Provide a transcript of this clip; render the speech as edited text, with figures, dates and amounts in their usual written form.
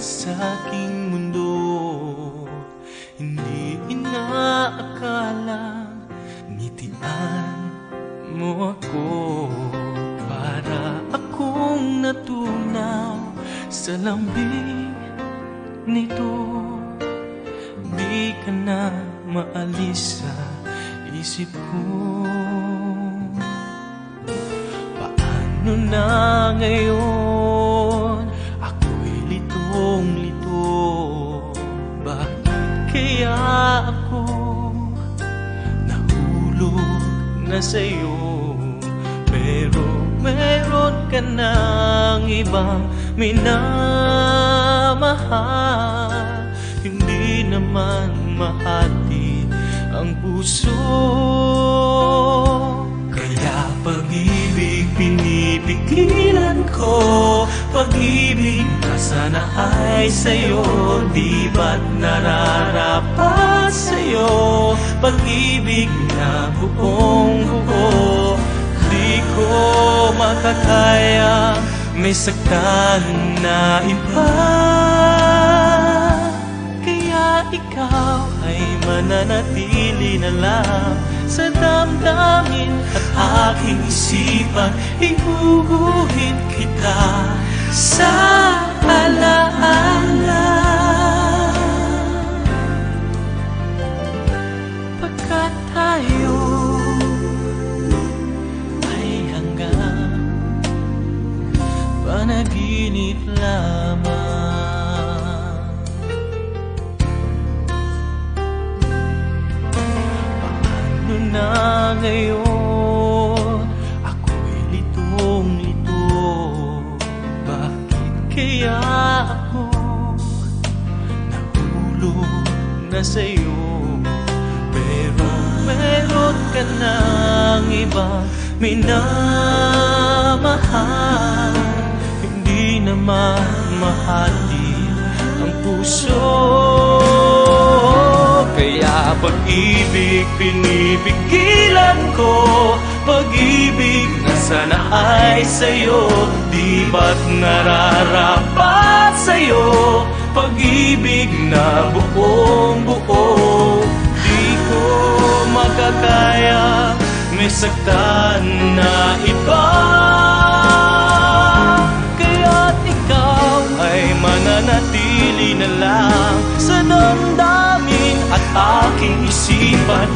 sa aking mundo. Hindi inaakalang ngitian mo ako, para akong natunaw sa lambing nito. Di ka na maalis sa isip ko. Paano na ngayon? Ako'y litong-lito. Bakit kaya ako nahulog na sa'yo? Pero meron ka ng ibang minamahal. Hindi naman mahati ang puso. Kaya pag-ibig pinipigilan ko. Pag-ibig na sana ay sa'yo, di ba't nararapat sa'yo? Pag-ibig na buong buo, di ko makakaya may saktan na iba. Ikaw ay mananatili na lang sa damdamin at aking isipan. Ihuhuhit kita sa alaala, pagkat tayo ay hanggang panaginip lamang. Na ngayon ako'y litong-lito. Bakit kaya ako nahulog na sa'yo? Pero meron ka ng ibang minamahal. Hindi naman mahati ang puso. Kaya pag-ibig pinipigilan ko. Pag-ibig na sana ay sa'yo, di ba't nararapat sa'yo? Pag-ibig na buong buo, di ko makakaya may saktan na iba. Kaya't ikaw ay mananatili na lang sa damdamin at aking isipan.